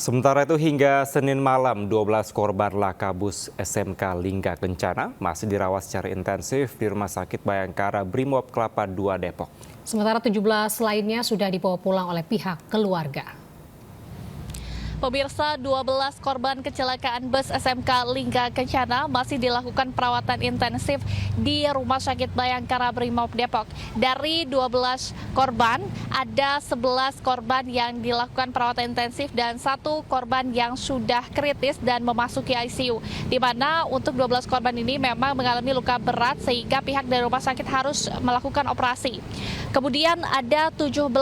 Sementara itu hingga Senin malam 12 korban laka bus SMK Lingga Kencana masih dirawat secara intensif di Rumah Sakit Bayangkara Brimob Kelapa II Depok. Sementara 17 lainnya sudah dibawa pulang oleh pihak keluarga. Pemirsa, 12 korban kecelakaan bus SMK Lingga Kencana masih dilakukan perawatan intensif di Rumah Sakit Bayangkara Brimob Depok. Dari 12 korban, ada 11 korban yang dilakukan perawatan intensif dan 1 korban yang sudah kritis dan memasuki ICU. Di mana untuk 12 korban ini memang mengalami luka berat sehingga pihak dari rumah sakit harus melakukan operasi. Kemudian ada 17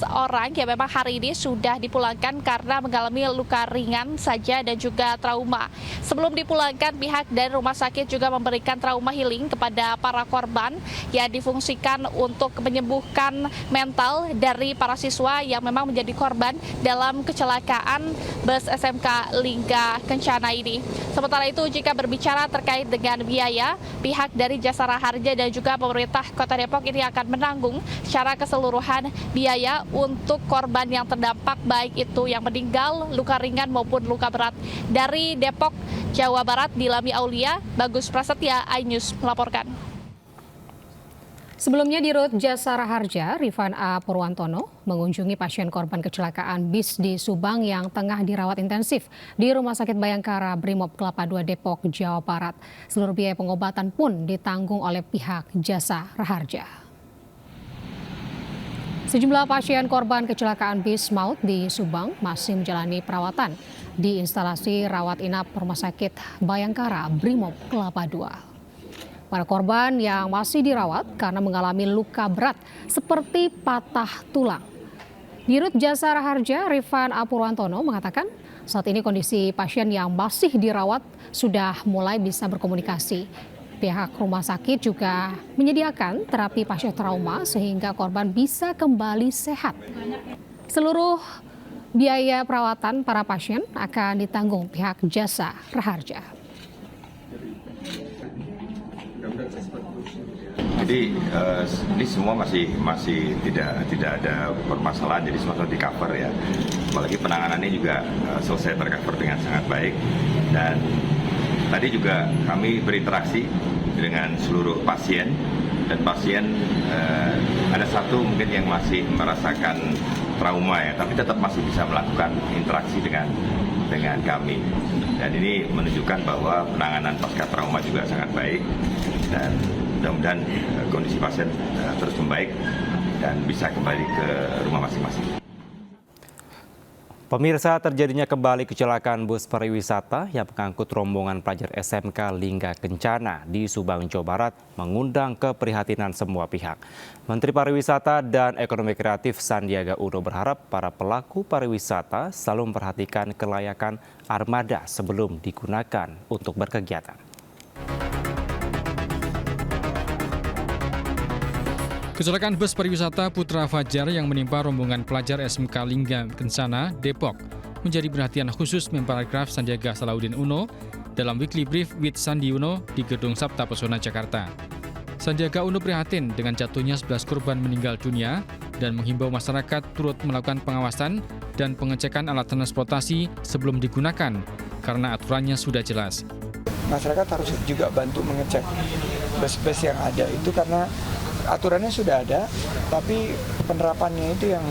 orang yang memang hari ini sudah dipulangkan karena mengalami luka ringan saja dan juga trauma. Sebelum dipulangkan, pihak dari rumah sakit juga memberikan trauma healing kepada para korban yang difungsikan untuk menyembuhkan mental dari para siswa yang memang menjadi korban dalam kecelakaan bus SMK Lingga Kencana ini. Sementara itu, jika berbicara terkait dengan biaya, pihak dari Jasara Harja dan juga pemerintah Kota Depok ini akan menanggung secara keseluruhan biaya untuk korban yang terdampak, baik itu yang meninggal, luka ringan maupun luka berat. Dari Depok, Jawa Barat, Dilami Aulia, Bagus Prasetya, iNews melaporkan. Sebelumnya di Rut Jasara Harja, Rifan A. Purwantono mengunjungi pasien korban kecelakaan bis di Subang yang tengah dirawat intensif di Rumah Sakit Bayangkara Brimob Kelapa II Depok, Jawa Barat. Seluruh biaya pengobatan pun ditanggung oleh pihak Jasara Harja. Sejumlah pasien korban kecelakaan bis maut di Subang masih menjalani perawatan di instalasi rawat inap Rumah Sakit Bayangkara Brimob Kelapa II. Para korban yang masih dirawat karena mengalami luka berat seperti patah tulang. Dirut Jasara Harja, Rifan A. Purwantono mengatakan saat ini kondisi pasien yang masih dirawat sudah mulai bisa berkomunikasi. Pihak rumah sakit juga menyediakan terapi pasca trauma sehingga korban bisa kembali sehat. Seluruh biaya perawatan para pasien akan ditanggung pihak Jasara Harja. Jadi ini semua masih tidak ada permasalahan, jadi semua di cover ya. Apalagi penanganannya juga selesai tercover dengan sangat baik. Dan tadi juga kami berinteraksi dengan seluruh pasien, dan pasien ada satu mungkin yang masih merasakan trauma ya, tapi tetap masih bisa melakukan interaksi dengan kami. Dan ini menunjukkan bahwa penanganan pasca trauma juga sangat baik, dan mudah-mudahan kondisi pasien terus membaik dan bisa kembali ke rumah masing-masing. Pemirsa, terjadinya kembali kecelakaan bus pariwisata yang mengangkut rombongan pelajar SMK Lingga Kencana di Subang, Jawa Barat mengundang keprihatinan semua pihak. Menteri Pariwisata dan Ekonomi Kreatif Sandiaga Uno berharap para pelaku pariwisata selalu memperhatikan kelayakan armada sebelum digunakan untuk berkegiatan. Kecelakaan bus pariwisata Putra Fajar yang menimpa rombongan pelajar SMK Lingga Kencana, Depok, menjadi perhatian khusus Menparekraf Sandiaga Salahuddin Uno dalam Weekly Brief with Sandi Uno di Gedung Sabta Pesona, Jakarta. Sandiaga Uno prihatin dengan jatuhnya 11 korban meninggal dunia dan menghimbau masyarakat turut melakukan pengawasan dan pengecekan alat transportasi sebelum digunakan karena aturannya sudah jelas. Masyarakat harus juga bantu mengecek bus-bus yang ada itu karena aturannya sudah ada, tapi penerapannya itu yang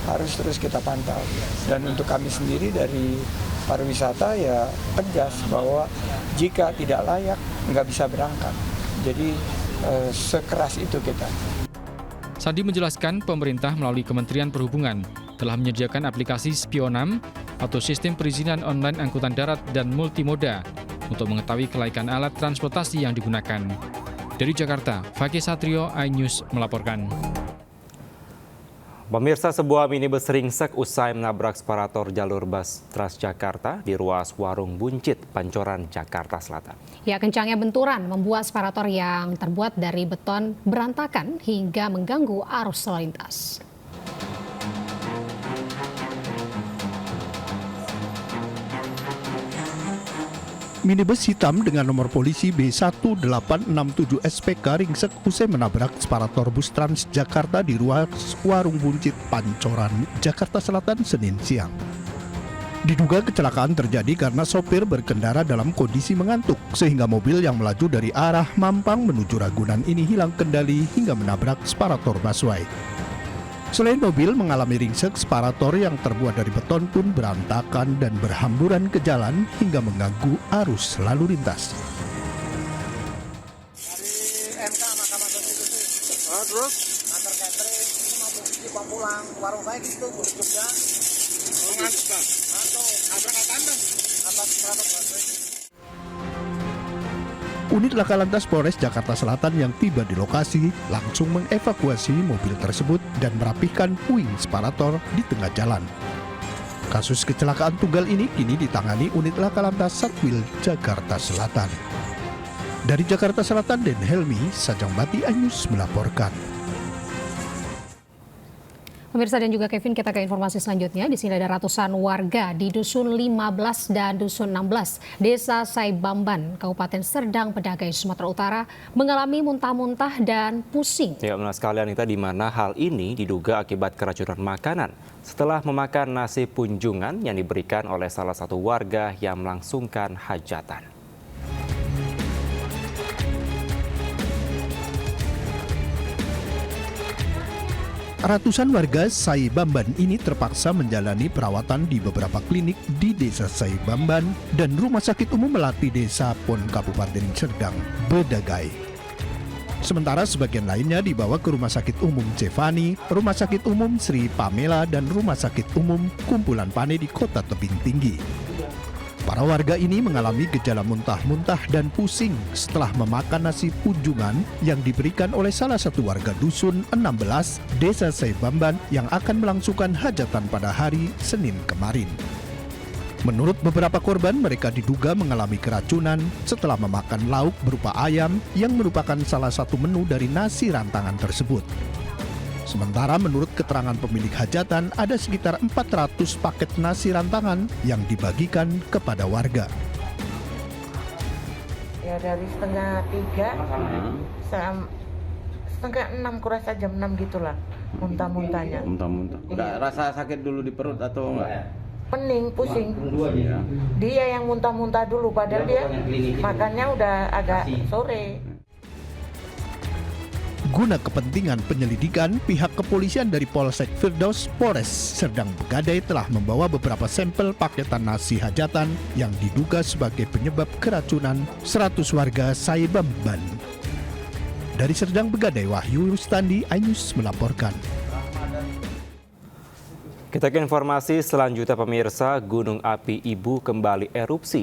harus terus kita pantau. Dan untuk kami sendiri dari pariwisata ya tegas bahwa jika tidak layak nggak bisa berangkat. Jadi sekeras itu kita. Sandi menjelaskan pemerintah melalui Kementerian Perhubungan telah menyediakan aplikasi Spionam atau sistem perizinan online angkutan darat dan multimoda untuk mengetahui kelaikan alat transportasi yang digunakan. Dari Jakarta, Fakih Satrio, iNews melaporkan. Pemirsa, sebuah minibus ringsek usai menabrak separator jalur bus Transjakarta di ruas Warung Buncit, Pancoran, Jakarta Selatan. Ya, kencangnya benturan membuat separator yang terbuat dari beton berantakan hingga mengganggu arus lalu lintas. Minibus hitam dengan nomor polisi B1867 SPK ringsek usai menabrak separator bus Transjakarta di ruas Warung Buncit, Pancoran, Jakarta Selatan, Senin siang. Diduga kecelakaan terjadi karena sopir berkendara dalam kondisi mengantuk, sehingga mobil yang melaju dari arah Mampang menuju Ragunan ini hilang kendali hingga menabrak separator busway. Selain mobil mengalami ringsek, separator yang terbuat dari beton pun berantakan dan berhamburan ke jalan hingga mengganggu arus lalu lintas. Dari MK Mahkamah Konstitusi. Terus? Antar catering, ini mau bukti mau pulang, warung saya gitu, Buruk Jogja. Ngantuk bang? Ngantuk. Nabrak apaan bang? Nabrak separator busway. Unit Laka Lantas Polres Jakarta Selatan yang tiba di lokasi langsung mengevakuasi mobil tersebut dan merapihkan puing separator di tengah jalan. Kasus kecelakaan tunggal ini kini ditangani Unit Laka Lantas Satwil Jakarta Selatan. Dari Jakarta Selatan, Den Helmi, Sajang Bati Anyus melaporkan. Pemirsa dan juga Kevin, kita ke informasi selanjutnya. Di sini ada ratusan warga di Dusun 15 dan Dusun 16, Desa Saibamban, Kabupaten Serdang Bedagai, Sumatera Utara, mengalami muntah-muntah dan pusing. Ya, benar sekali Anita, di mana hal ini diduga akibat keracunan makanan setelah memakan nasi punjungan yang diberikan oleh salah satu warga yang melangsungkan hajatan. Ratusan warga Saibamban ini terpaksa menjalani perawatan di beberapa klinik di Desa Saibamban dan Rumah Sakit Umum Melati Desa Pon Kabupaten Serdang Bedagai. Sementara sebagian lainnya dibawa ke Rumah Sakit Umum Cefani, Rumah Sakit Umum Sri Pamela, dan Rumah Sakit Umum Kumpulan Pane di Kota Tebing Tinggi. Para warga ini mengalami gejala muntah-muntah dan pusing setelah memakan nasi punjungan yang diberikan oleh salah satu warga Dusun 16, Desa Saibamban yang akan melangsungkan hajatan pada hari Senin kemarin. Menurut beberapa korban, mereka diduga mengalami keracunan setelah memakan lauk berupa ayam yang merupakan salah satu menu dari nasi rantangan tersebut. Sementara menurut keterangan pemilik hajatan, ada sekitar 400 paket nasi rantangan yang dibagikan kepada warga. Ya dari setengah 3 setengah 6 kurasa jam 6 gitulah muntah-muntahnya. Muntah-muntah. Udah rasa sakit dulu di perut atau enggak? Pening, pusing. Dia yang muntah-muntah dulu, padahal dia makannya udah agak sore. Guna kepentingan penyelidikan, pihak kepolisian dari Polsek Firdaus Polres Serdang Begadai telah membawa beberapa sampel paketan nasi hajatan yang diduga sebagai penyebab keracunan 100 warga Saibamban. Dari Serdang Begadai, Wahyu Rustandi, iNews melaporkan. Kita ke informasi selanjutnya, pemirsa. Gunung api Ibu kembali erupsi